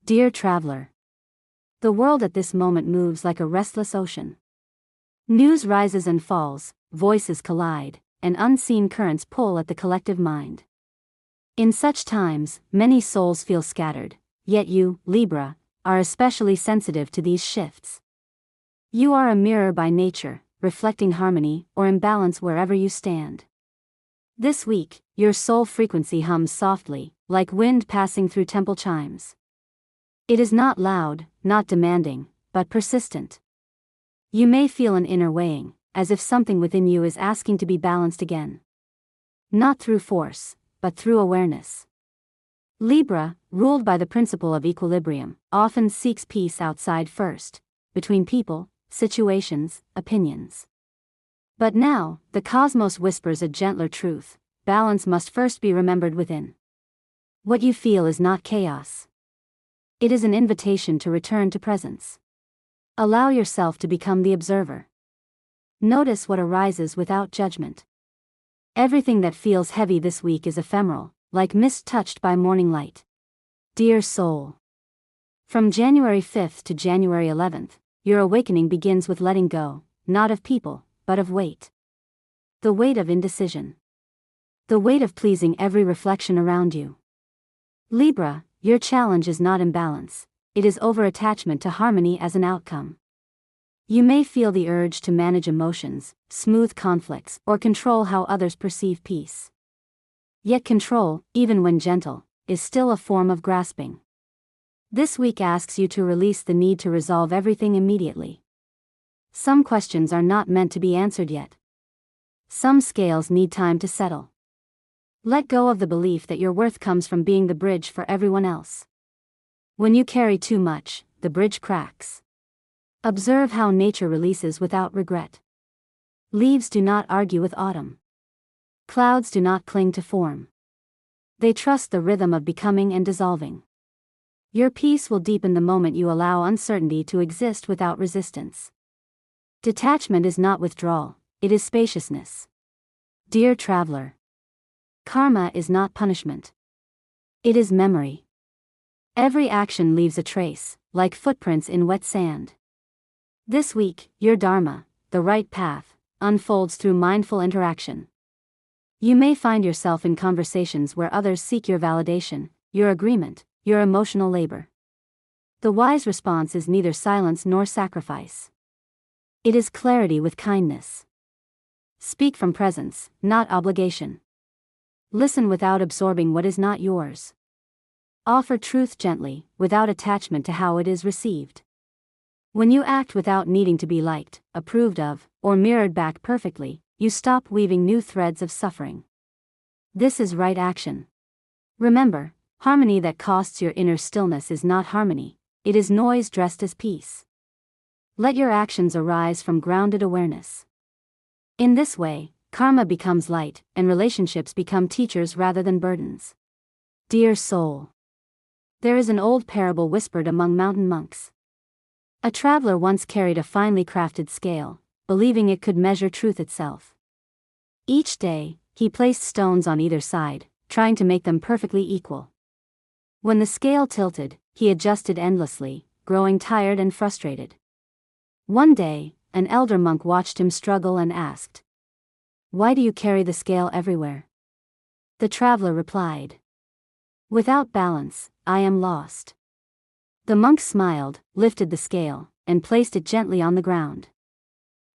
Dear traveler, the world at this moment moves like a restless ocean. News rises and falls, voices collide, and unseen currents pull at the collective mind. In such times, many souls feel scattered, yet you, Libra, are especially sensitive to these shifts. You are a mirror by nature, reflecting harmony or imbalance wherever you stand. This week, your soul frequency hums softly, like wind passing through temple chimes. It is not loud, not demanding, but persistent. You may feel an inner weighing, as if something within you is asking to be balanced again. Not through force, but through awareness. Libra, ruled by the principle of equilibrium, often seeks peace outside first, between people, situations, opinions. But now, the cosmos whispers a gentler truth: balance must first be remembered within. What you feel is not chaos. It is an invitation to return to presence. Allow yourself to become the observer. Notice what arises without judgment. Everything that feels heavy this week is ephemeral, like mist touched by morning light. Dear soul, from January 5th to January 11th, your awakening begins with letting go, not of people, but of weight. The weight of indecision. The weight of pleasing every reflection around you. Libra, your challenge is not imbalance, it is over-attachment to harmony as an outcome. You may feel the urge to manage emotions, smooth conflicts, or control how others perceive peace. Yet control, even when gentle, is still a form of grasping. This week asks you to release the need to resolve everything immediately. Some questions are not meant to be answered yet. Some scales need time to settle. Let go of the belief that your worth comes from being the bridge for everyone else. When you carry too much, the bridge cracks. Observe how nature releases without regret. Leaves do not argue with autumn. Clouds do not cling to form. They trust the rhythm of becoming and dissolving. Your peace will deepen the moment you allow uncertainty to exist without resistance. Detachment is not withdrawal, it is spaciousness. Dear traveler, karma is not punishment. It is memory. Every action leaves a trace, like footprints in wet sand. This week, your dharma, the right path, unfolds through mindful interaction. You may find yourself in conversations where others seek your validation, your agreement, your emotional labor. The wise response is neither silence nor sacrifice. It is clarity with kindness. Speak from presence, not obligation. Listen without absorbing what is not yours. Offer truth gently, without attachment to how it is received. When you act without needing to be liked, approved of, or mirrored back perfectly, you stop weaving new threads of suffering. This is right action. Remember, harmony that costs your inner stillness is not harmony, it is noise dressed as peace. Let your actions arise from grounded awareness. In this way, karma becomes light, and relationships become teachers rather than burdens. Dear soul, there is an old parable whispered among mountain monks. A traveler once carried a finely crafted scale, believing it could measure truth itself. Each day, he placed stones on either side, trying to make them perfectly equal. When the scale tilted, he adjusted endlessly, growing tired and frustrated. One day, an elder monk watched him struggle and asked, "Why do you carry the scale everywhere?" The traveler replied, "Without balance, I am lost." The monk smiled, lifted the scale, and placed it gently on the ground.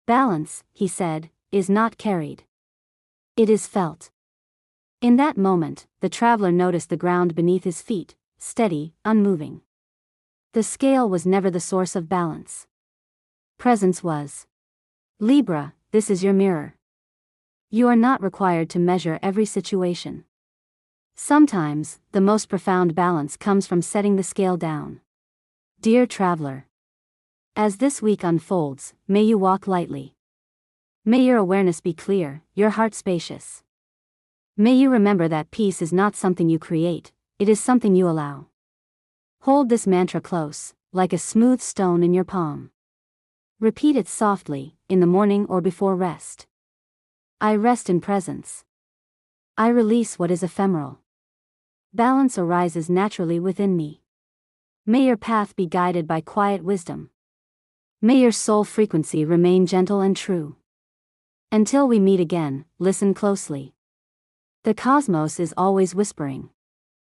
"Balance," he said, "is not carried. It is felt." In that moment, the traveler noticed the ground beneath his feet, steady, unmoving. The scale was never the source of balance. Presence was. Libra, this is your mirror. You are not required to measure every situation. Sometimes, the most profound balance comes from setting the scale down. Dear traveler, as this week unfolds, may you walk lightly. May your awareness be clear, your heart spacious. May you remember that peace is not something you create, it is something you allow. Hold this mantra close, like a smooth stone in your palm. Repeat it softly, in the morning or before rest. I rest in presence. I release what is ephemeral. Balance arises naturally within me. May your path be guided by quiet wisdom. May your soul frequency remain gentle and true. Until we meet again, listen closely. The cosmos is always whispering.